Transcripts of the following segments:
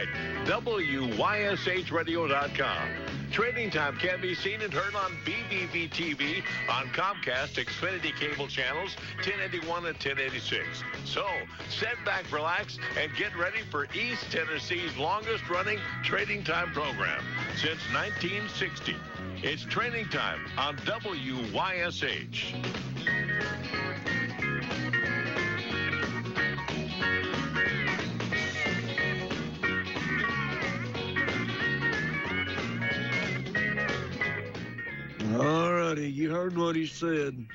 website, WYSHradio.com. Trading Time can be seen and heard on BBB TV on Comcast Xfinity cable channels 1081 and 1086. So, sit back, relax, and get ready for East Tennessee's longest-running Trading Time program since 1960. It's Trading Time on WYSH. All righty, you heard what he said.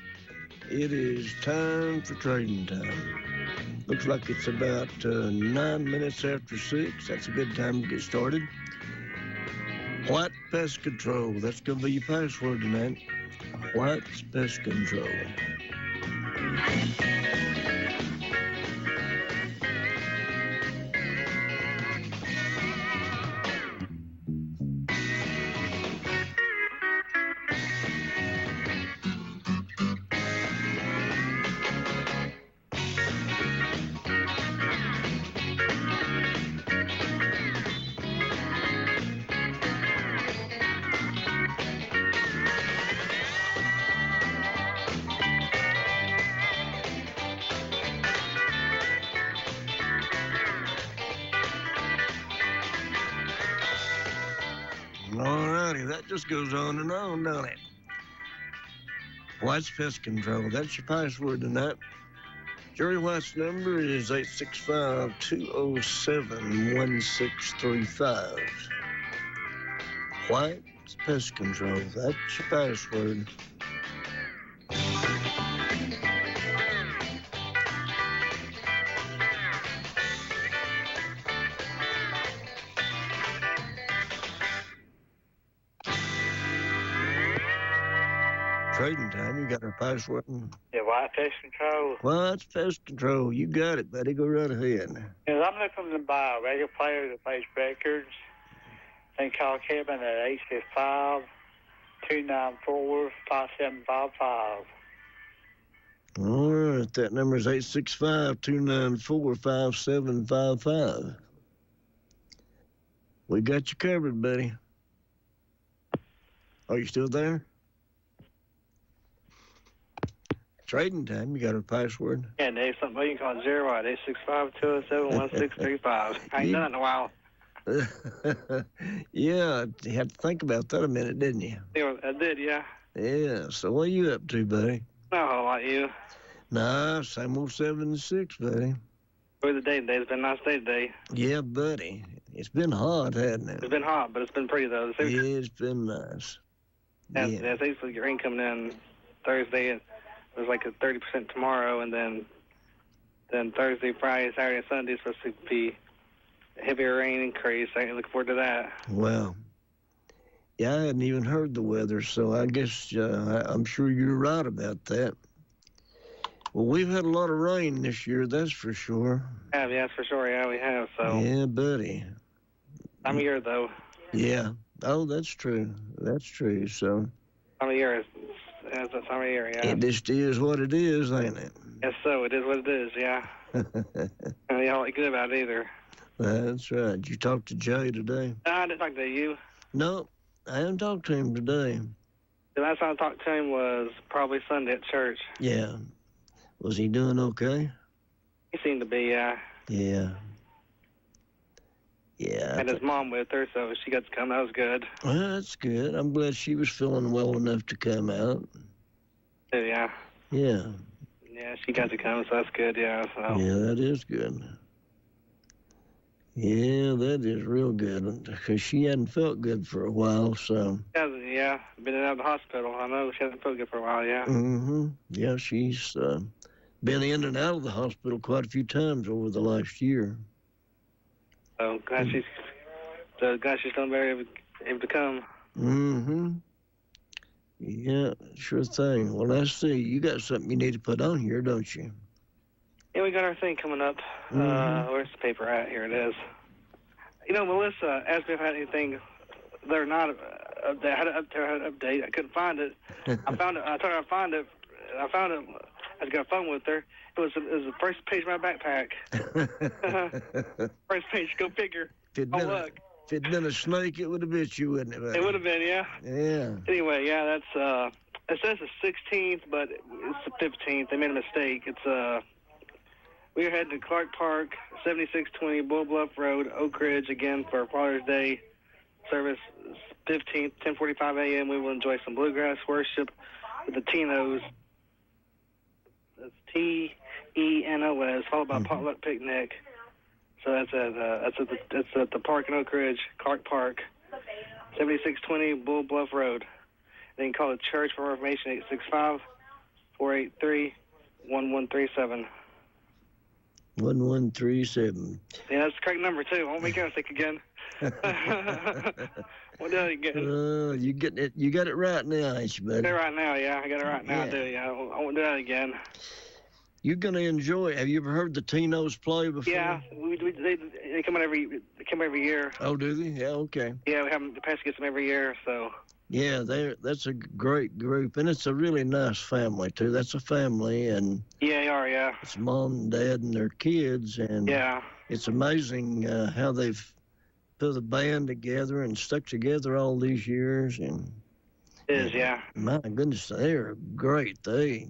It is time for Trading Time. Looks like it's about 9 minutes after 6. That's a good time to get started. White Pest Control. That's going to be your password tonight. White Pest Control. Just goes on and on, don't it? White's Pest Control. That's your password tonight. Jerry White's number is 865-207-1635. White's Pest Control. That's your password. Trading Time, you got our password? Yeah, White Pest Control. White's Pest Control, you got it, buddy. Go right ahead. Yes, I'm looking to buy a radio player that plays records. They call Kevin at 865-294-5755. All right, that number is 865-294-5755. We got you covered, buddy. Are you still there? Trading Time, you got our password? Yeah, Dave, something you can call 865-207-1635. I ain't done it in a while. Yeah, you had to think about that a minute, didn't you? Yeah, I did, yeah. Yeah, so what are you up to, buddy? Not a whole lot, you. Nah, same old 7 to 6, buddy. Where's the day today? It's been a nice day today. Yeah, buddy. It's been hot, hasn't it? It's been hot, but it's been pretty, though. It's been nice. Yeah, thanks for your rain coming in Thursday, and there's like a 30% tomorrow, and then Thursday, Friday, Saturday, and Sunday is supposed to be a heavier rain increase. I look forward to that. Well, yeah, I hadn't even heard the weather, so I guess I'm sure you're right about that. Well, we've had a lot of rain this year, that's for sure. Yeah, that's for sure. Yeah, we have. So. Yeah, buddy. Time of year, though. Yeah. Oh, that's true. That's true. So. Time of year is that time of year, yeah. It just is what it is, ain't it? Yes, so it is what it is, yeah. And you don't like good about it either. That's right. Did you talk to Jay today? No, I didn't talk to you. No, I haven't talked to him today. The last time I talked to him was probably Sunday at church. Yeah. Was he doing okay? He seemed to be, yeah. Yeah. Yeah. And his mom with her, so she got to come. That was good. Well, that's good. I'm glad she was feeling well enough to come out. Yeah. Yeah. Yeah, she got to come, so that's good, yeah. So. Yeah, that is good. Yeah, that is real good, because she hadn't felt good for a while, so. Yeah, been out of the hospital. I know she hasn't felt good for a while, yeah. Mm-hmm. Yeah, she's been in and out of the hospital quite a few times over the last year. So glad she's going to be able to come. Mm-hmm. Yeah, sure thing. Well, let's see. You got something you need to put on here, don't you? Yeah, we got our thing coming up. Mm-hmm. Where's the paper at? Here it is. You know, Melissa asked me if I had anything they're not I had an update. I couldn't find it. I found it. I told her I'd find it. I found it. I was got a phone with her. It was the first page of my backpack. First page. Go figure. If it'd been a snake, it would have bit you, wouldn't it, buddy? It would have been, yeah. Yeah. Anyway, yeah, that's it says the 16th, but it's the 15th. They made a mistake. It's we are heading to Clark Park, 7620 Bull Bluff Road, Oak Ridge, again for Father's Day service. 15th, 10:45 a.m. We will enjoy some bluegrass worship with the Tinos. That's T-E-N-O-S, followed by potluck picnic. So that's at the park in Oak Ridge, Clark Park, 7620 Bull Bluff Road. Then you can call the church for more information, 865-483-1137. 1137. Yeah, that's the correct number, too. I won't make you sick again. What did I get? You getting it? You got it right now, ain't you, buddy? I got it right now, yeah. I got it right now, too. Yeah, I won't do that again. You're gonna enjoy it. Have you ever heard the Tinos play before? Yeah, they come out every year. Oh, do they? Yeah, okay. Yeah, we have the pastor gets them every year, so. Yeah, that's a great group, and it's a really nice family too. That's a family, and yeah, they are, yeah. It's mom and dad and their kids, and yeah, it's amazing how they've put the band together and stuck together all these years. And it is, yeah. My goodness, they're great. They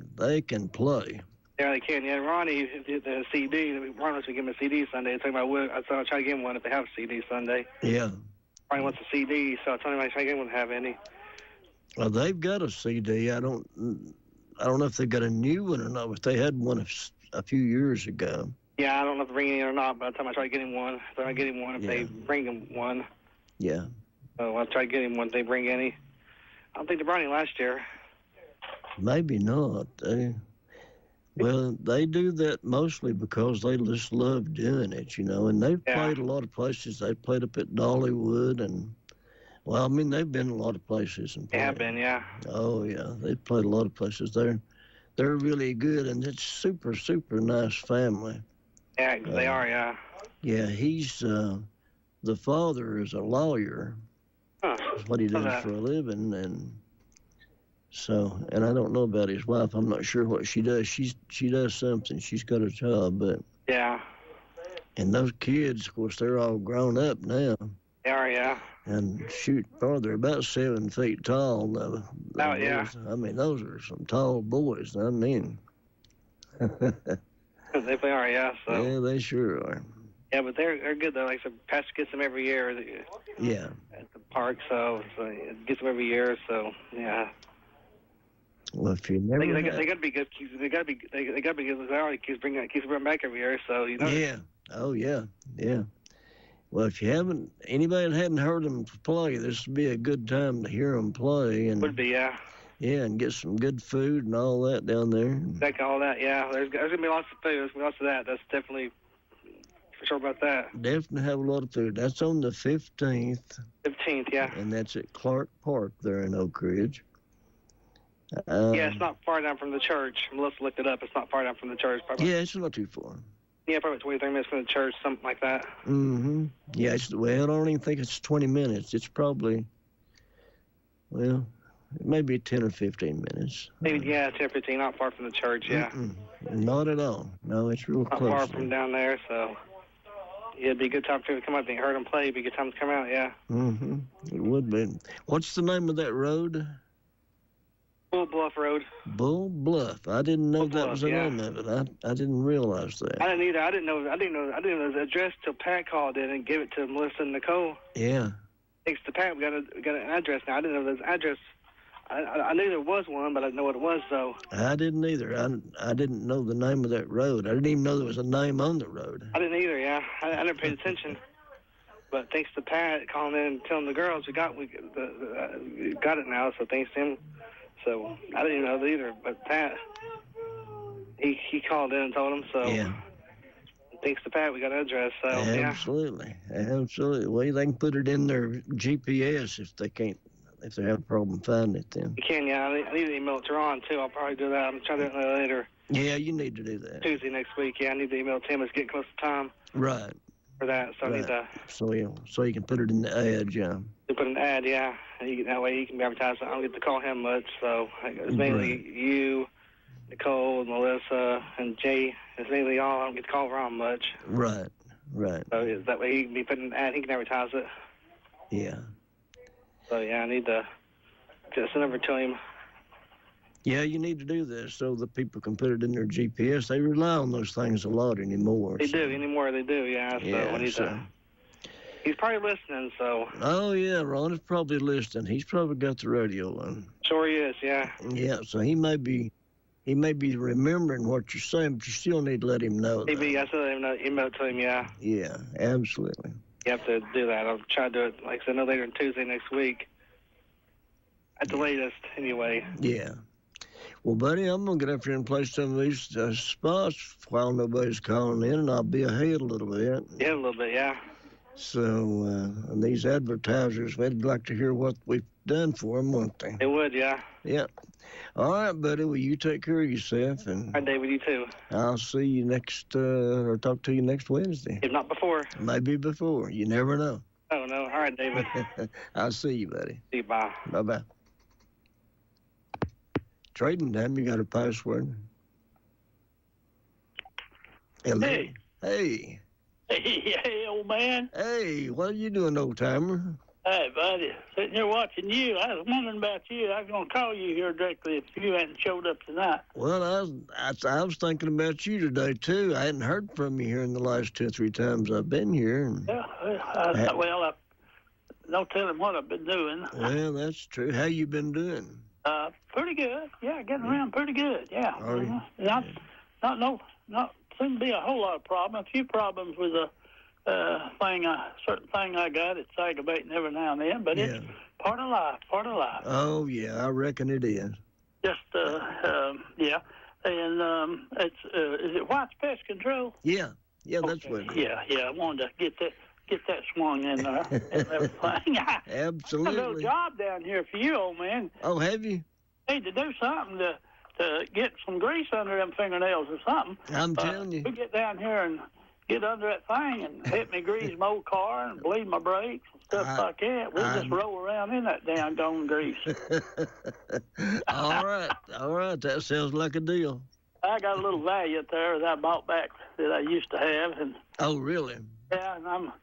can play. Yeah, they can. Yeah, Ronnie, the CD. Ronnie wants to give him a CD Sunday. I told him I'll try to give him one if they have a CD Sunday. Yeah. Ronnie wants a CD, so I told him I'd try to get one to have any. Well, they've got a CD. I don't know if they got a new one or not, but they had one a few years ago. Yeah, I don't know if they bring any or not, but I'll tell him I try to get him one. So I get him one if they bring him one. Yeah. So I'll try to get him one if they bring any. I don't think they brought any last year. Maybe not. They do that mostly because they just love doing it, and they've played a lot of places. They've played up at Dollywood and, well, I mean, they've been a lot of places. And they have been, yeah. Oh, yeah. They've played a lot of places. They're really good, and it's super, super nice family. Yeah, they are, yeah. Yeah, he's, the father is a lawyer. Huh. That's what he does for a living, and so, and I don't know about his wife. I'm not sure what she does. She does something. She's got a job, but yeah. And those kids, of course, they're all grown up now. They are, yeah. And shoot, they're about 7 feet tall. Yeah. I mean, those are some tall boys. I mean. They are, yeah. So. Yeah, they sure are. Yeah, but they're good though. Like I said, Pastor gets them every year. Yeah. At the park, so it gets them every year. So yeah. Well, if you never, they got to be good. They got to be good. They already keeps bringing back every year. So Yeah. Oh yeah. Yeah. Well, if you haven't, anybody that hadn't heard them play, this would be a good time to hear them play. And would be, yeah. Yeah, and get some good food and all that down there. Like all that, yeah. There's gonna be lots of food. There's gonna be lots of that. That's definitely for sure about that. Definitely have a lot of food. That's on the 15th. 15th, yeah. And that's at Clark Park there in Oak Ridge. Yeah, it's not far down from the church. Melissa looked it up. It's not far down from the church. Probably. Yeah, it's not too far. Yeah, probably 23 minutes from the church, something like that. Mm-hmm. Yeah, I don't even think it's 20 minutes. It's probably, well, maybe 10 or 15 minutes. Maybe, 10 or 15, not far from the church, yeah. Not at all. No, it's real close. Not far from down there, so yeah, it'd be a good time for you to come out and heard them play. It'd be a good time to come out, yeah. Mm-hmm. It would be. What's the name of that road? Bull Bluff Road. Bull Bluff. I didn't know that was the name of it. I didn't realize that. I didn't either. I didn't know the address till Pat called in and gave it to Melissa and Nicole. Yeah. Thanks to Pat, we got an address now. I didn't know there's an address. I knew there was one, but I didn't know what it was, though. I didn't either. I didn't know the name of that road. I didn't even know there was a name on the road. I didn't either, yeah. I never paid attention. But thanks to Pat calling in and telling the girls, we got it now, so thanks to him. So I didn't even know that either, but Pat, he called in and told him, so yeah. Thanks to Pat, we got an address, so Absolutely. Well, they can put it in their GPS if they have a problem finding it then. You can, yeah. I need to email it to Ron, too. I'll probably do that. I'm trying to do it later. Yeah, you need to do that. Tuesday next week, yeah. I need to email Tim. It's getting close to time. Right. For that, so I need to... So you can put it in the ad, yeah. You put an ad, yeah. That way you can be advertised. I don't get to call him much, so it's mainly you, Nicole, Melissa, and Jay. It's mainly y'all. I don't get to call Ron much. Right. Right. So that way he can be putting an ad, he can advertise it. Yeah. So yeah, I need to just send over to him. Yeah, you need to do this so that people can put it in their GPS. They rely on those things a lot anymore. They do anymore. They do. Yeah. So I need to. He's probably listening. So. Oh yeah, Ron is probably listening. He's probably got the radio on. Sure he is. Yeah. Yeah. So he may be remembering what you're saying, but you still need to let him know. Maybe I still let him know. Email to him. Yeah. Yeah. Absolutely. You have to do that. I'll try to do it. Like I said, no later than Tuesday next week. At the latest, anyway. Yeah. Well, buddy, I'm going to get up here and play some of these spots while nobody's calling in, and I'll be ahead a little bit. Yeah, a little bit, yeah. So these advertisers, they'd like to hear what we've done for them, won't they? They would, yeah. Yeah. All right, buddy. Well, you take care of yourself. And all right, David, you too. I'll see you or talk to you next Wednesday. If not before. Maybe before. You never know. Oh, no. All right, David. I'll see you, buddy. See you, bye. Bye-bye. Trading time, you got a password? Hello. Hey. Hey. Hey, old man. Hey, what are you doing, old timer? Hey, buddy. Sitting here watching you. I was wondering about you. I was going to call you here directly if you hadn't showed up tonight. Well, I was thinking about you today, too. I hadn't heard from you here in the last 2 or 3 times I've been here. Yeah, no telling what I've been doing. Well, that's true. How you been doing? Pretty good. Yeah, getting around pretty good. Yeah. Not seem to be a whole lot of problems. A few problems with a certain thing I got. It's aggravating every now and then, but it's part of life. Oh yeah, I reckon it is. Just yeah, and it's is it White's Pest Control? Yeah, that's what it is. Yeah. I wanted to get that swung in there and everything. Absolutely. I got a little job down here for you, old man. Oh, have you? Need to do something to get some grease under them fingernails or something. I'm telling you. We get down here and get under that thing and help me grease my old car and bleed my brakes and stuff like that. We'll just roll around in that damn gone grease. All right. That sounds like a deal. I got a little Valiant there that I bought back that I used to have. And oh, really? Yeah, and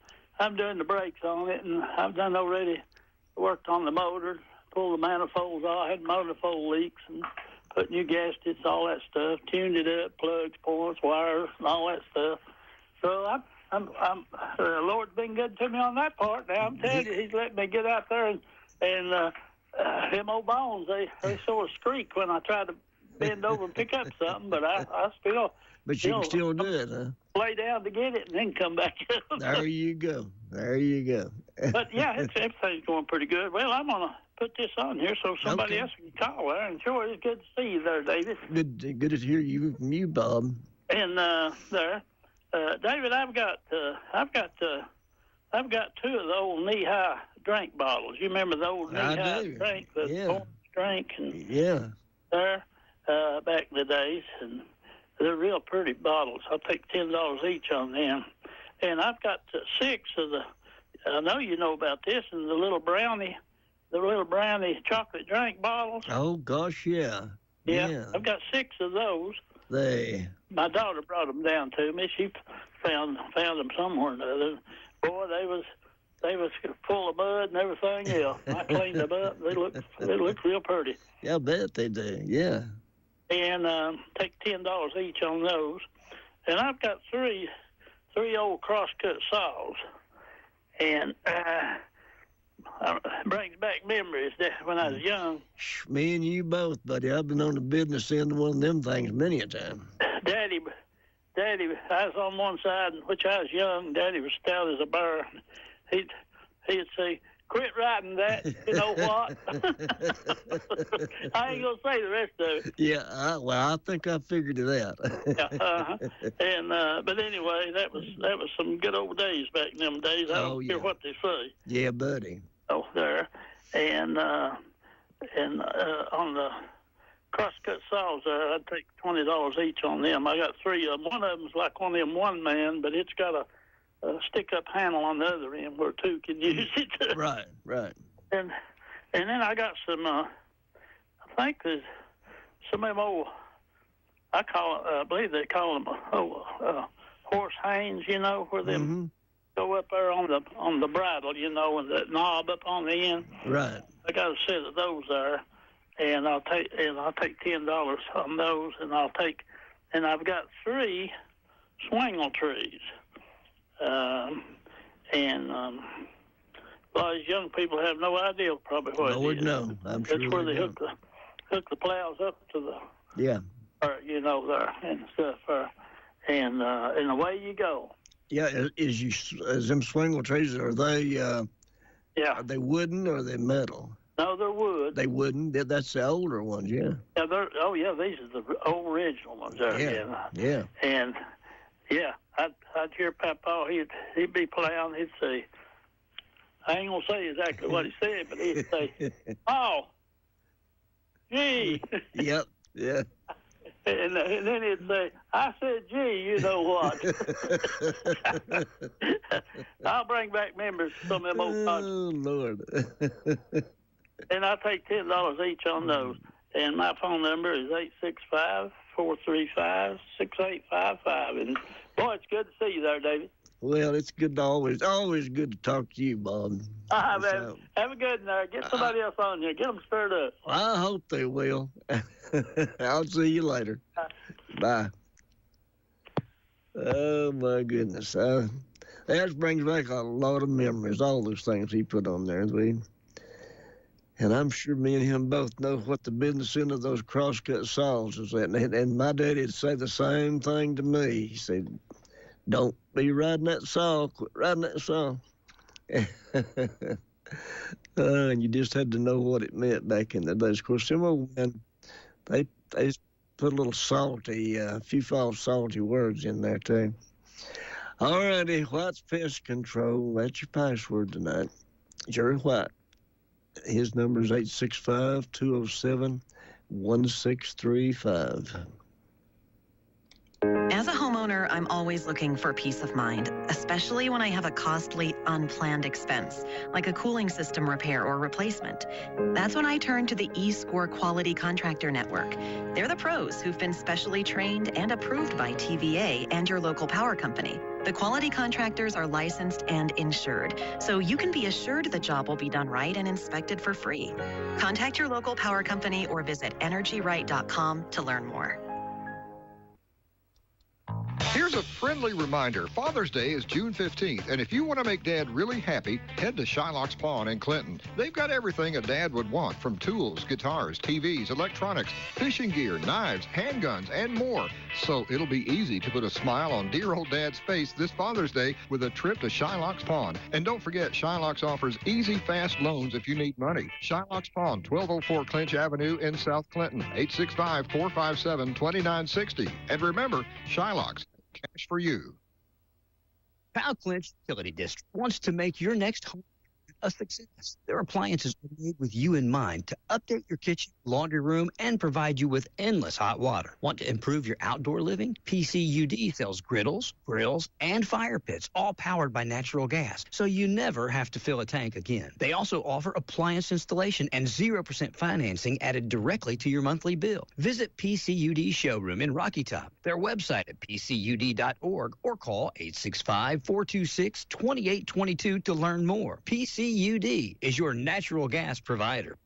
I'm doing the brakes on it, and I've done already worked on the motor, pulled the manifolds off, had manifold leaks, and put new gaskets, all that stuff, tuned it up, plugs, points, wires, and all that stuff. So the Lord's been good to me on that part. Now I'm telling you, He's letting me get out there and them old bones, they sort of squeak when I try to bend over and pick up something, but I still. But you can still do it, huh? Lay down to get it and then come back up. There you go. But yeah, everything's going pretty good. Well, I'm gonna put this on here so somebody else can call there. And sure, it's good to see you there, David. Good to hear you from you, Bob. And there, David, I've got 2 of the old knee-high drink bottles. You remember the old knee-high drink, the orange drink, and there back in the days, and they're real pretty bottles. I'll take $10 each on them. And I've got 6 of the. I know you know about this, and the little brownie chocolate drink bottles. Oh gosh, yeah. I've got 6 of those. My daughter brought them down to me. She found them somewhere or another. Boy, they was full of mud and everything else. I cleaned them up. They look real pretty. Yeah, I bet they do. Yeah. And take $10 each on those. And I've got three old cross-cut saws. And brings back memories that when I was young. Me and you both, buddy. I've been on the business end of one of them things many a time. Daddy, I was on one side, which I was young. Daddy was stout as a bear. He'd say, "Quit writing that, you know what?" I ain't gonna say the rest of it. Yeah, I think I figured it out. And but anyway, that was some good old days back in them days. I don't care what they say. Yeah, buddy. Oh, there, and on the cross-cut saws there, I'd take $20 each on them. I got 3 of them. One of them's like one of them one man, but it's got a stick-up handle on the other end where 2 can use it. Right. And then I got some. I think there's some of them old. I believe they call them horse hanes, you know, where them go up there on the bridle, you know, and the knob up on the end. Right. I got a set of those there, and I'll take $10 on those, and I've got 3 swingle trees, and a lot of these young people have no idea probably what it is. No, I'm sure. That's where they hook the plows up to the you know, there and stuff, and away you go. Yeah, is them swingle trees, are they? Are they wooden or are they metal? No, they're wood. They wooden. That's the older ones, yeah. Yeah, these are the old original ones there. Yeah. And I'd hear Papa. He'd be plowing. He'd say, I ain't gonna say exactly what he said, but he'd say, "Oh, gee." Yep. Yeah. And then he'd say, I said, gee, you know what? I'll bring back members of some of them old podcasts. Oh, Lord. And I take $10 each on those. And my phone number is 865-435-6855. And, boy, it's good to see you there, David. Well, it's good to always good to talk to you, Bob. Have a good night. Get somebody else on here. Get them stirred up. I hope they will. I'll see you later. Bye. Oh, my goodness. That brings back a lot of memories, all those things he put on there. And I'm sure me and him both know what the business end of those crosscut saws is at. And my daddy'd say the same thing to me. He said, don't be riding that saw. Quit riding that saw. And you just had to know what it meant back in the days. Of course, some old men, they put a little salty, a few false salty words in there, too. All righty, White's Pest Control. That's your password tonight. Jerry White. His number is 865-207-1635. As a homeowner, I'm always looking for peace of mind, especially when I have a costly, unplanned expense, like a cooling system repair or replacement. That's when I turn to the eScore Quality Contractor Network. They're the pros who've been specially trained and approved by TVA and your local power company. The quality contractors are licensed and insured, so you can be assured the job will be done right and inspected for free. Contact your local power company or visit energyright.com to learn more. Here's a friendly reminder. Father's Day is June 15th, and if you want to make Dad really happy, head to Shylock's Pawn in Clinton. They've got everything a dad would want, from tools, guitars, TVs, electronics, fishing gear, knives, handguns, and more. So it'll be easy to put a smile on dear old Dad's face this Father's Day with a trip to Shylock's Pawn. And don't forget, Shylock's offers easy, fast loans if you need money. Shylock's Pawn, 1204 Clinch Avenue in South Clinton, 865-457-2960. And remember, Shylock's. Cash for you. Powell Clinch Utility District wants to make your next home a success. Their appliances are made with you in mind to update your kitchen, laundry room, and provide you with endless hot water. Want to improve your outdoor living? PCUD sells griddles, grills, and fire pits, all powered by natural gas, so you never have to fill a tank again. They also offer appliance installation and 0% financing added directly to your monthly bill. Visit PCUD Showroom in Rocky Top, their website at pcud.org, or call 865-426-2822 to learn more. PCUD is your natural gas provider.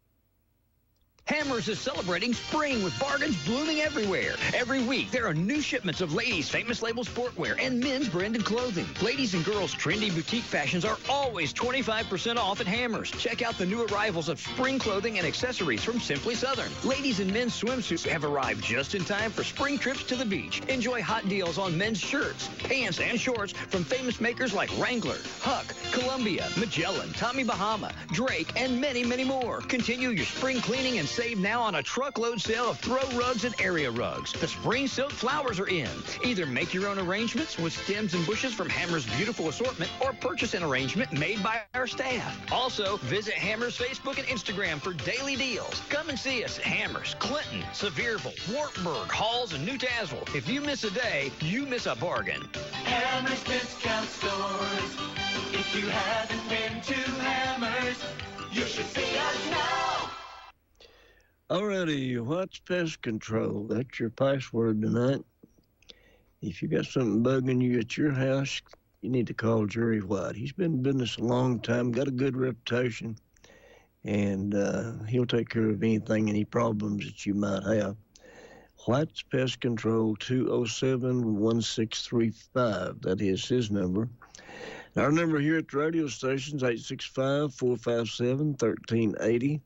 Hammers is celebrating spring with bargains blooming everywhere. Every week, there are new shipments of ladies' famous label sportwear and men's branded clothing. Ladies and girls' trendy boutique fashions are always 25% off at Hammers. Check out the new arrivals of spring clothing and accessories from Simply Southern. Ladies and men's swimsuits have arrived just in time for spring trips to the beach. Enjoy hot deals on men's shirts, pants, and shorts from famous makers like Wrangler, Huck, Columbia, Magellan, Tommy Bahama, Drake, and many, many more. Continue your spring cleaning and save now on a truckload sale of throw rugs and area rugs. The spring silk flowers are in. Either make your own arrangements with stems and bushes from Hammer's beautiful assortment or purchase an arrangement made by our staff. Also, visit Hammer's Facebook and Instagram for daily deals. Come and see us at Hammer's, Clinton, Sevierville, Wartburg, Halls, and New Tazewell. If you miss a day, you miss a bargain. Hammer's Discount Stores. If you haven't been to Hammer's, you should see us now. Alrighty, White's Pest Control. That's your password tonight. If you got something bugging you at your house, you need to call Jerry White. He's been in business a long time, got a good reputation, and he'll take care of anything, any problems that you might have. White's Pest Control, 207-1635. That is his number. Our number here at the radio station is 865-457-1380.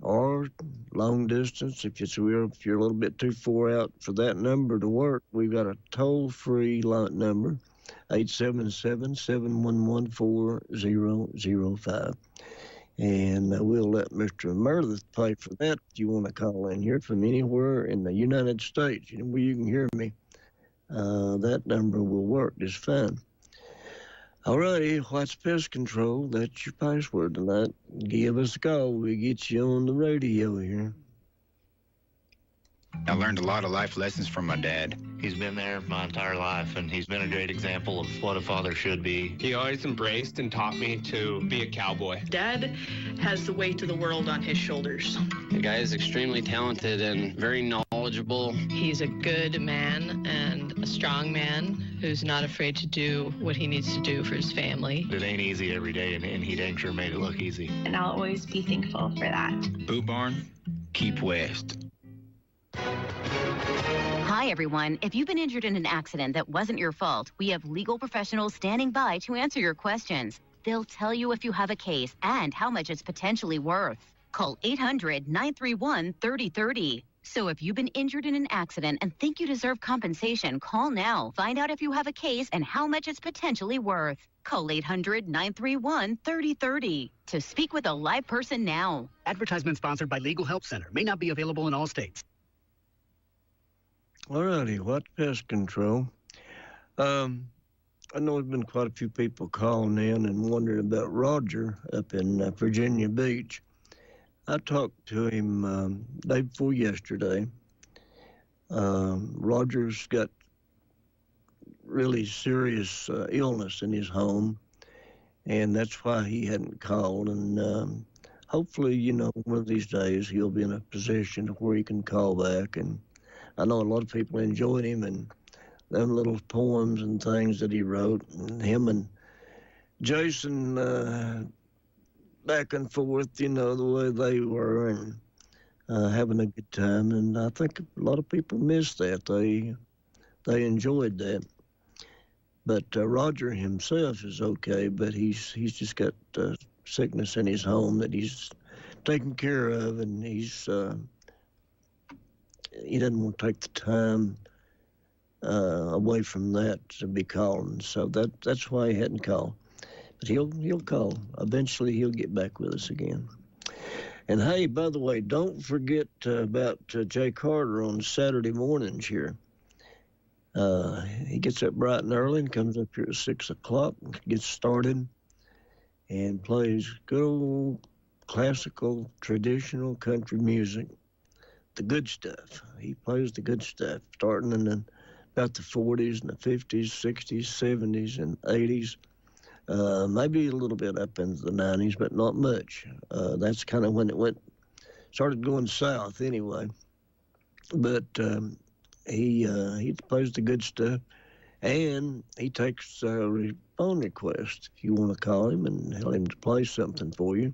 Or long distance, if you're a little bit too far out for that number to work, we've got a toll-free number, 877-711-4005. And we'll let Mr. Meredith pay for that if you want to call in here from anywhere in the United States. Where you can hear me, that number will work just fine. All righty, White's Pest Control, that's your password tonight. Give us a call. We'll get you on the radio here. I learned a lot of life lessons from my dad. He's been there my entire life, and he's been a great example of what a father should be. He always embraced and taught me to be a cowboy. Dad has the weight of the world on his shoulders. The guy is extremely talented and very knowledgeable. He's a good man and a strong man who's not afraid to do what he needs to do for his family. It ain't easy every day, and he dang sure made it look easy. And I'll always be thankful for that. Boot Barn, keep west. Hi, everyone. If you've been injured in an accident that wasn't your fault, we have legal professionals standing by to answer your questions. They'll tell you if you have a case and how much it's potentially worth. Call 800-931-3030. So if you've been injured in an accident and think you deserve compensation, call now. Find out if you have a case and how much it's potentially worth. Call 800-931-3030 to speak with a live person now. Advertisement sponsored by Legal Help Center. May not be available in all states. All righty, White's Pest Control. I know there's been quite a few people calling in and wondering about Roger up in Virginia Beach. I talked to him day before yesterday. Roger's got really serious illness in his home, and that's why he hadn't called. And hopefully, one of these days he'll be in a position where he can call back. And I know a lot of people enjoyed him and them little poems and things that he wrote, and him and Jason back and forth, the way they were, and having a good time. And I think a lot of people missed that. They enjoyed that. But Roger himself is okay, but he's just got sickness in his home that he's taken care of, and he doesn't want to take the time away from that to be calling. So that's why he hadn't called. But he'll call. Eventually he'll get back with us again. And hey, by the way, don't forget about Jay Carter on Saturday mornings here. He gets up bright and early and comes up here at 6 o'clock, gets started, and plays good old classical, traditional country music. The good stuff. He plays the good stuff, starting in about the 40s and the 50s, 60s, 70s, and 80s. Maybe a little bit up into the 90s, but not much. That's kind of when it started going south anyway. But he plays the good stuff, and he takes phone requests if you want to call him and tell him to play something for you,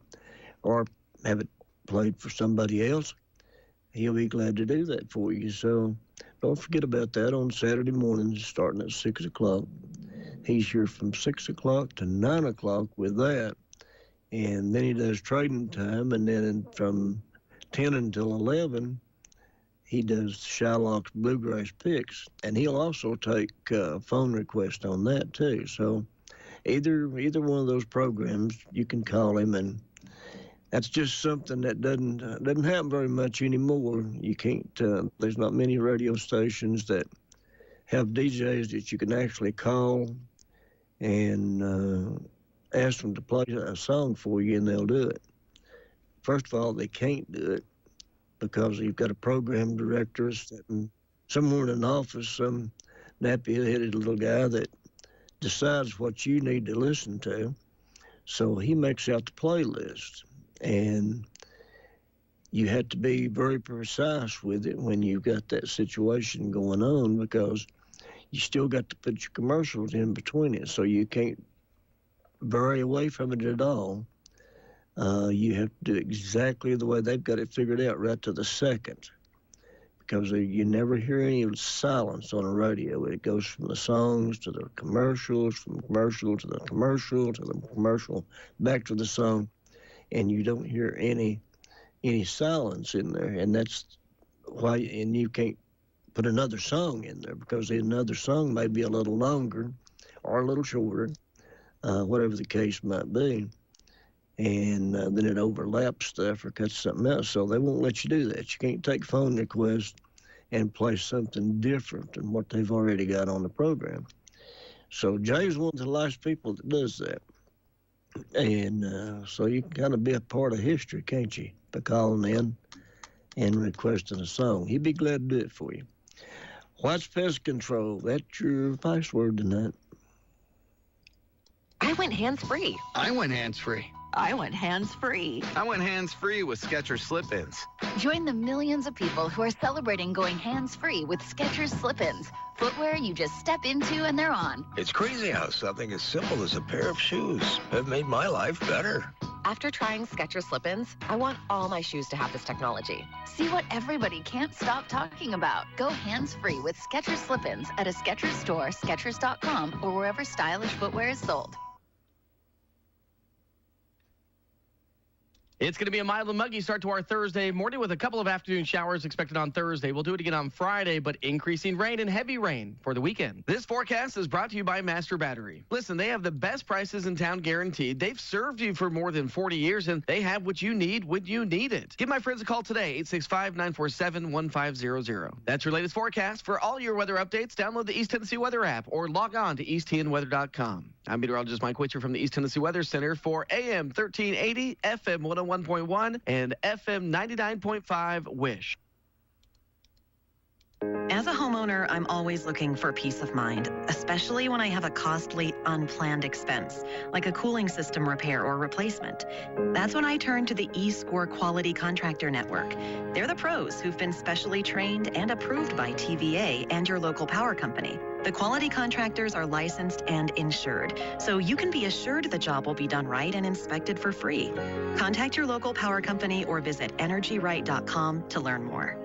or have it played for somebody else. He'll be glad to do that for you. So don't forget about that on Saturday mornings, starting at 6 o'clock. He's here from 6 o'clock to 9 o'clock with that. And then he does trading time. And then from 10 until 11, he does Shylock's Bluegrass Picks. And he'll also take phone requests on that, too. So either one of those programs, you can call him, and that's just something that doesn't happen very much anymore. You can't. There's not many radio stations that have DJs that you can actually call and ask them to play a song for you, and they'll do it. First of all, they can't do it because you've got a program director sitting somewhere in an office, some nappy-headed little guy that decides what you need to listen to. So he makes out the playlist. And you have to be very precise with it when you've got that situation going on, because you still got to put your commercials in between it, so you can't vary away from it at all. You have to do exactly the way they've got it figured out right to the second, because you never hear any silence on a radio. It goes from the songs to the commercials, from the commercial to the commercial to the commercial, back to the song, and you don't hear any silence in there, and that's why. And you can't put another song in there because another song may be a little longer or a little shorter, whatever the case might be. And then it overlaps stuff or cuts something else, so they won't let you do that. You can't take phone requests and play something different than what they've already got on the program. So Jay's one of the last people that does that. And so you can kind of be a part of history, can't you, by calling in and requesting a song. He'd be glad to do it for you. What's pest control? That's your password tonight. I went hands-free. I went hands-free. I went hands-free. I went hands-free with Skechers Slip-ins. Join the millions of people who are celebrating going hands-free with Skechers Slip-ins. Footwear you just step into and they're on. It's crazy how something as simple as a pair of shoes have made my life better. After trying Skechers Slip-ins, I want all my shoes to have this technology. See what everybody can't stop talking about. Go hands-free with Skechers Slip-ins at a Skechers store, Skechers.com, or wherever stylish footwear is sold. It's going to be a mild and muggy start to our Thursday morning with a couple of afternoon showers expected on Thursday. We'll do it again on Friday, but increasing rain and heavy rain for the weekend. This forecast is brought to you by Master Battery. Listen, they have the best prices in town guaranteed. They've served you for more than 40 years, and they have what you need when you need it. Give my friends a call today, 865-947-1500. That's your latest forecast. For all your weather updates, download the East Tennessee Weather app or log on to easttnweather.com. I'm meteorologist Mike Witcher from the East Tennessee Weather Center for AM 1380, FM 101.1, and FM 99.5 WYSH. As a homeowner, I'm always looking for peace of mind, especially when I have a costly, unplanned expense, like a cooling system repair or replacement. That's when I turn to the eScore Quality Contractor Network. They're the pros who've been specially trained and approved by TVA and your local power company. The quality contractors are licensed and insured, so you can be assured the job will be done right and inspected for free. Contact your local power company or visit energyright.com to learn more.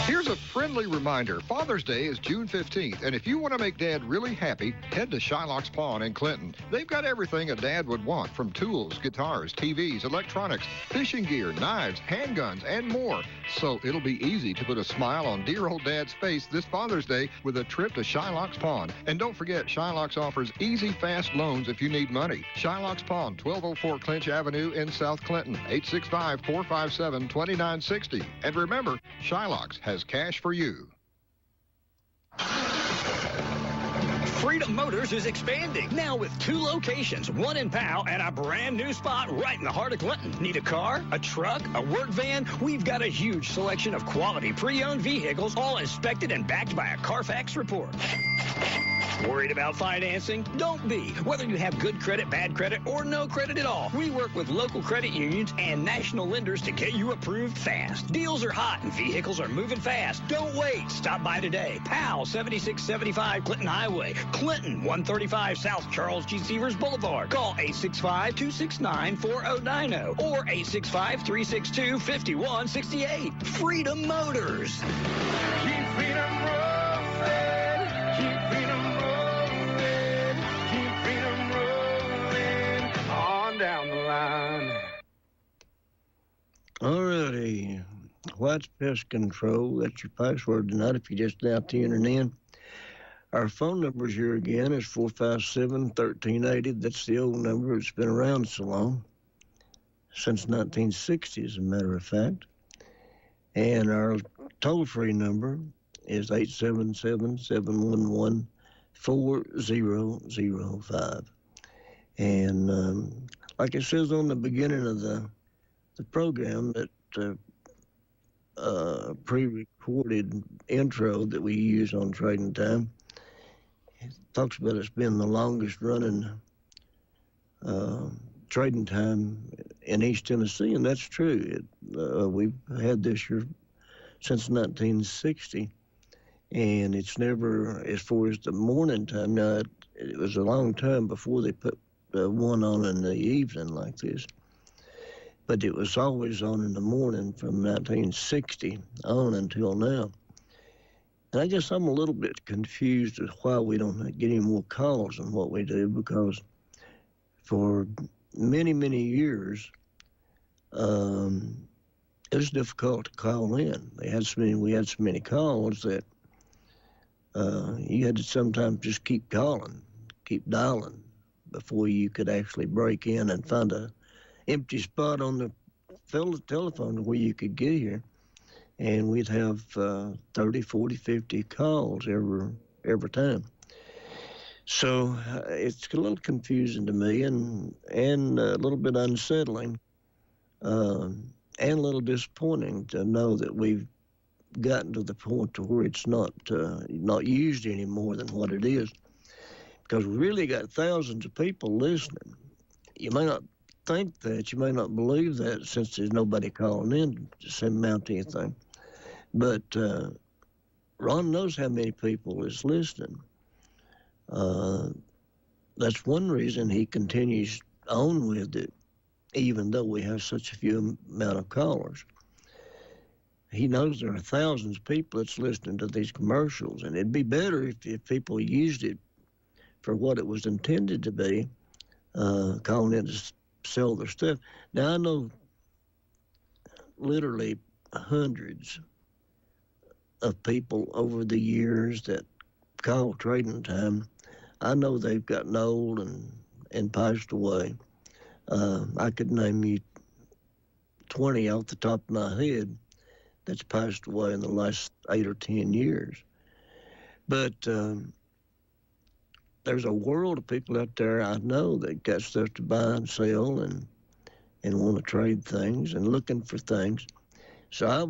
Here's a friendly reminder. Father's Day is June 15th, and if you want to make Dad really happy, head to Shylock's Pawn in Clinton. They've got everything a dad would want, from tools, guitars, TVs, electronics, fishing gear, knives, handguns, and more. So it'll be easy to put a smile on dear old Dad's face this Father's Day with a trip to Shylock's Pawn. And don't forget, Shylock's offers easy, fast loans if you need money. Shylock's Pawn, 1204 Clinch Avenue in South Clinton, 865-457-2960. And remember, Shylock's has cash for you. Freedom Motors is expanding, now with 2 locations, one in Powell and a brand new spot right in the heart of Clinton. Need a car, a truck, a work van? We've got a huge selection of quality pre-owned vehicles, all inspected and backed by a Carfax report. Worried about financing? Don't be. Whether you have good credit, bad credit, or no credit at all, we work with local credit unions and national lenders to get you approved fast. Deals are hot and vehicles are moving fast. Don't wait. Stop by today. Powell, 7675 Clinton Highway. Clinton, 135 South Charles G. Severs Boulevard. Call 865-269-4090 or 865-362-5168. Freedom Motors. Keep freedom rolling. Keep freedom rolling. Keep freedom rolling on down the line. All righty. What's pest control? That's your password tonight if you're just now tuning in. Our phone numbers here again is 457-1380. That's the old number. It's been around so long, since 1960, as a matter of fact. And our toll-free number is 877-711-4005. And like it says on the beginning of the program, that pre-recorded intro that we use on Trading Time, it talks about it's been the longest running Trading Time in East Tennessee, and that's true. We've had this year since 1960, And it's never, as far as the morning time, now it was a long time before they put one on in the evening like this. But it was always on in the morning from 1960 on until now. And I guess I'm a little bit confused as why we don't get any more calls than what we do, because for many, many years, it was difficult to call in. We had so many calls that you had to sometimes just keep calling, keep dialing before you could actually break in and find a empty spot on the telephone where you could get here. And we'd have 30, 40, 50 calls every time. So it's a little confusing to me and a little bit unsettling and a little disappointing to know that we've gotten to the point to where it's not used any more than what it is. Because we really got thousands of people listening. You may not think that, you may not believe that, since there's nobody calling in to send out anything. But Ron knows how many people is listening. That's one reason he continues on with it, even though we have such a few amount of callers. He knows there are thousands of people that's listening to these commercials, and it'd be better if people used it for what it was intended to be, calling in to sell their stuff. Now, I know literally hundreds of people over the years that call Trading Time. I know they've gotten old and passed away. I could name you 20 off the top of my head that's passed away in the last 8 or 10 years. But there's a world of people out there I know that got stuff to buy and sell and want to trade things and looking for things. So I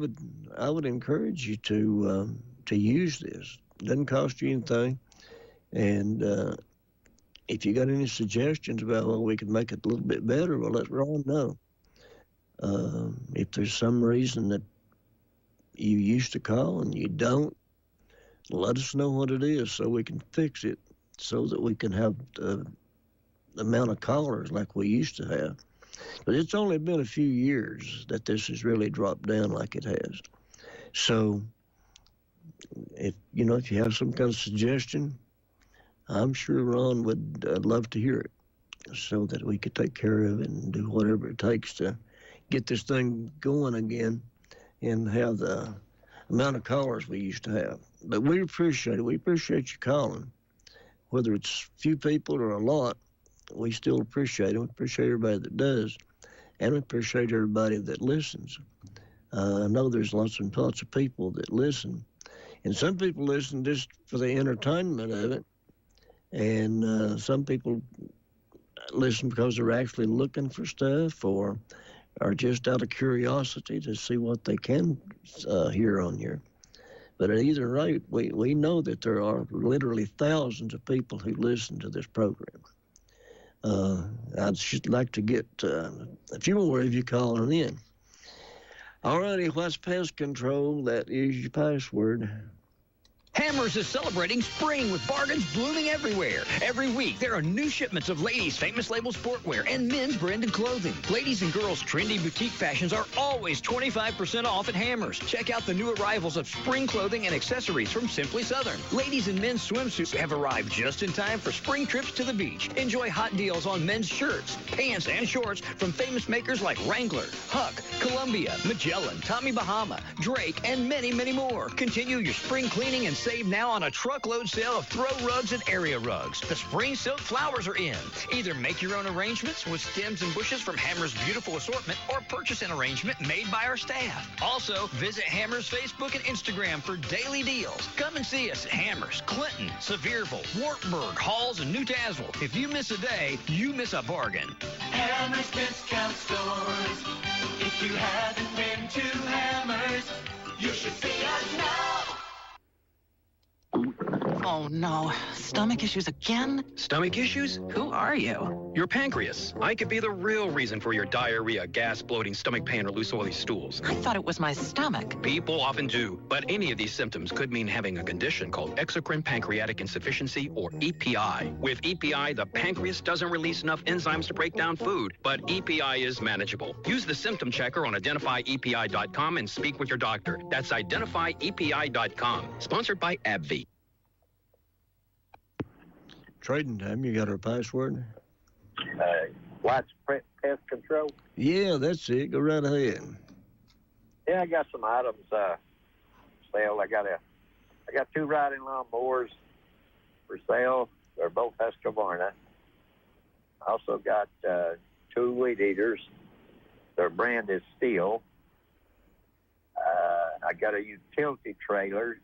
would encourage you to use this. It doesn't cost you anything. And if you got any suggestions about, well, we could make it a little bit better, well, let Ron know. If there's some reason that you used to call and you don't, let us know what it is so we can fix it, so that we can have the amount of callers like we used to have. But it's only been a few years that this has really dropped down like it has. So if you have some kind of suggestion, I'm sure Ron would love to hear it, so that we could take care of it and do whatever it takes to get this thing going again and have the amount of callers we used to have. But we appreciate it. We appreciate you calling. Whether it's a few people or a lot, we still appreciate it. We appreciate everybody that does, and we appreciate everybody that listens. I know there's lots and lots of people that listen, and some people listen just for the entertainment of it, and some people listen because they're actually looking for stuff or are just out of curiosity to see what they can hear on here. But at either rate, we know that there are literally thousands of people who listen to this program. I'd just like to get a few more of you calling in. All righty, what's pest control? That is your password. Hammers is celebrating spring with bargains blooming everywhere. Every week, there are new shipments of ladies' famous label sportwear and men's branded clothing. Ladies and girls' trendy boutique fashions are always 25% off at Hammers. Check out the new arrivals of spring clothing and accessories from Simply Southern. Ladies and men's swimsuits have arrived just in time for spring trips to the beach. Enjoy hot deals on men's shirts, pants, and shorts from famous makers like Wrangler, Huck, Columbia, Magellan, Tommy Bahama, Drake, and many, many more. Continue your spring cleaning and save now on a truckload sale of throw rugs and area rugs. The spring silk flowers are in. Either make your own arrangements with stems and bushes from Hammer's beautiful assortment or purchase an arrangement made by our staff. Also, visit Hammer's Facebook and Instagram for daily deals. Come and see us at Hammer's, Clinton, Sevierville, Wartburg, Halls, and New Tazewell. If you miss a day, you miss a bargain. Hammer's Discount Stores. If you haven't been to Hammer's, you should see us now. Oh, no. Stomach issues again? Stomach issues? Who are you? Your pancreas. I could be the real reason for your diarrhea, gas, bloating, stomach pain, or loose oily stools. I thought it was my stomach. People often do, but any of these symptoms could mean having a condition called exocrine pancreatic insufficiency, or EPI. With EPI, the pancreas doesn't release enough enzymes to break down food, but EPI is manageable. Use the symptom checker on identifyepi.com and speak with your doctor. That's identifyepi.com. Sponsored by AbbVie. Trading Time, you got our password? WYSH Pest Control? Yeah, that's it. Go right ahead. Yeah, I got some items sale. I got 2 riding lawnmowers for sale. They're both Husqvarna. I also got 2 weed eaters. Their brand is Steel. I got a utility trailer,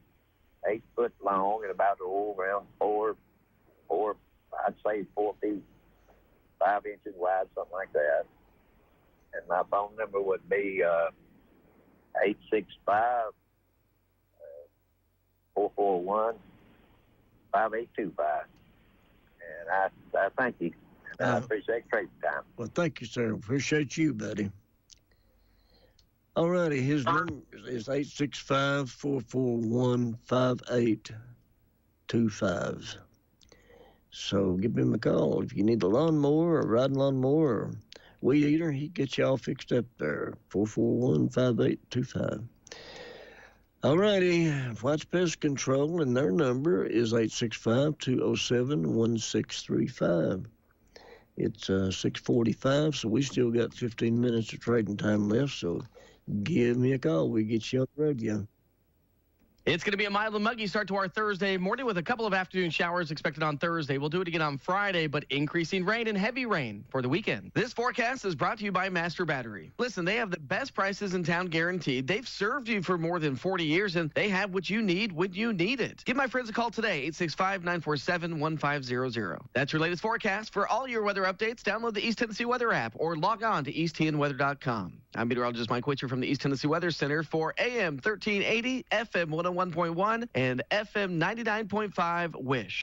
8 foot long and about around 4, I'd say 4 feet, 5 inches wide, something like that. And my phone number would be 865 441 5825. And I thank you. I appreciate trading time. Well, thank you, sir. Appreciate you, buddy. All righty, his number is 865-441-5825. So give him a call. If you need a lawnmower, a riding lawnmower, or weed eater, he gets you all fixed up there. 441-5825. All righty, WYSH Pest Control, and their number is 865-207-1635. It's 6:45, so we still got 15 minutes of trading time left, so give me a call. We get you on the radio. It's going to be a mild and muggy start to our Thursday morning with a couple of afternoon showers expected on Thursday. We'll do it again on Friday, but increasing rain and heavy rain for the weekend. This forecast is brought to you by Master Battery. Listen, they have the best prices in town guaranteed. They've served you for more than 40 years, and they have what you need when you need it. Give my friends a call today, 865-947-1500. That's your latest forecast. For all your weather updates, download the East Tennessee Weather app or log on to easttnweather.com. I'm meteorologist Mike Witcher from the East Tennessee Weather Center for AM 1380, FM 101.1, and FM 99.5 WYSH.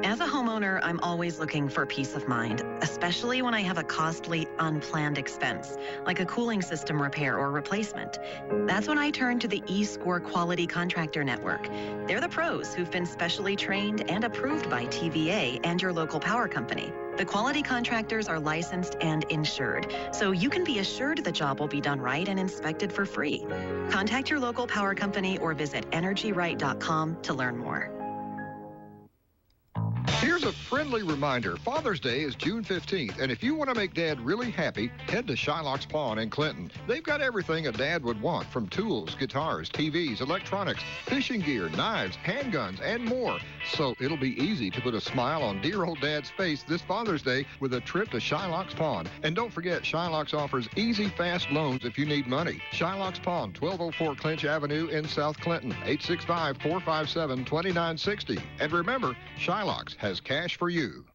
As a homeowner, I'm always looking for peace of mind, especially when I have a costly, unplanned expense, like a cooling system repair or replacement. That's when I turn to the eScore Quality Contractor Network. They're the pros who've been specially trained and approved by TVA and your local power company. The quality contractors are licensed and insured, so you can be assured the job will be done right and inspected for free. Contact your local power company or visit energyright.com to learn more. Here's a friendly reminder. Father's Day is June 15th, and if you want to make Dad really happy, head to Shylock's Pawn in Clinton. They've got everything a dad would want, from tools, guitars, TVs, electronics, fishing gear, knives, handguns, and more. So it'll be easy to put a smile on dear old Dad's face this Father's Day with a trip to Shylock's Pawn. And don't forget, Shylock's offers easy, fast loans if you need money. Shylock's Pawn, 1204 Clinch Avenue in South Clinton, 865-457-2960. And remember, Shylock's has cash for you.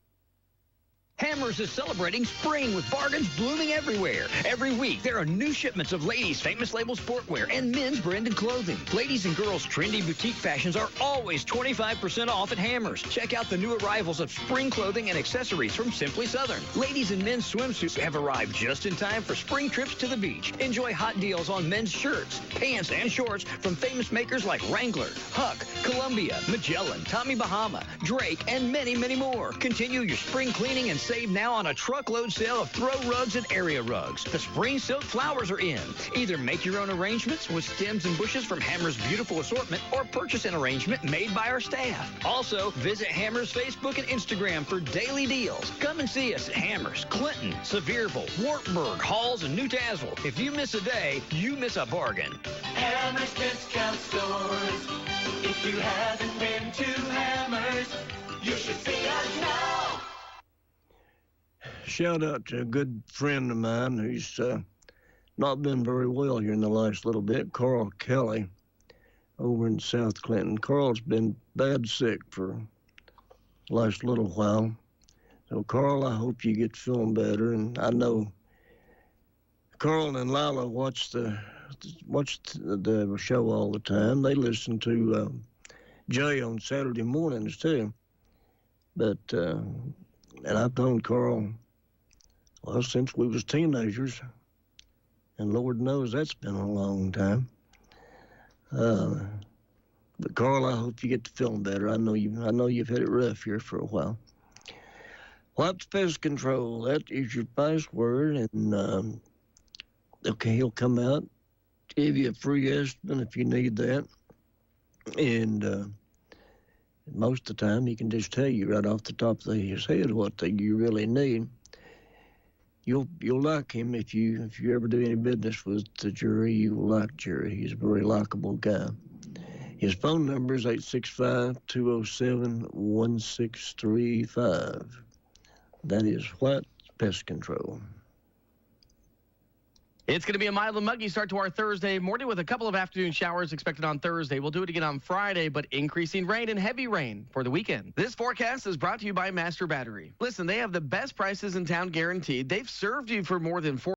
Hammers is celebrating spring with bargains blooming everywhere. Every week, there are new shipments of ladies' famous label sportwear and men's branded clothing. Ladies and girls' trendy boutique fashions are always 25% off at Hammers. Check out the new arrivals of spring clothing and accessories from Simply Southern. Ladies and men's swimsuits have arrived just in time for spring trips to the beach. Enjoy hot deals on men's shirts, pants, and shorts from famous makers like Wrangler, Huck, Columbia, Magellan, Tommy Bahama, Drake, and many, many more. Continue your spring cleaning and save now on a truckload sale of throw rugs and area rugs. The spring silk flowers are in. Either make your own arrangements with stems and bushes from Hammer's beautiful assortment or purchase an arrangement made by our staff. Also, visit Hammer's Facebook and Instagram for daily deals. Come and see us at Hammer's, Clinton, Sevierville, Wartburg, Halls, and New Tazewell. If you miss a day, you miss a bargain. Hammer's Discount Stores. If you haven't been to Hammer's, you should see us now. Shout out to a good friend of mine who's not been very well here in the last little bit, Carl Kelly, over in South Clinton. Carl's been bad sick for the last little while. So, Carl, I hope you get feeling better. And I know Carl and Lila watch the show all the time. They listen to Jay on Saturday mornings, too. But, and I've known Carl, well, since we was teenagers. And Lord knows that's been a long time. But Carl, I hope you get to feeling better. I know you've had it rough here for a while. What's pest control? That is your password, and okay, he'll come out, give you a free estimate if you need that, and most of the time he can just tell you right off the top of his head what you really need. You'll like him if you ever do any business with the Jerry. You will like Jerry. He's a very likable guy. His phone number is 865-207-1635. That is White Pest Control. It's going to be a mild and muggy start to our Thursday morning with a couple of afternoon showers expected on Thursday. We'll do it again on Friday, but increasing rain and heavy rain for the weekend. This forecast is brought to you by Master Battery. Listen, they have the best prices in town guaranteed. They've served you for more than 4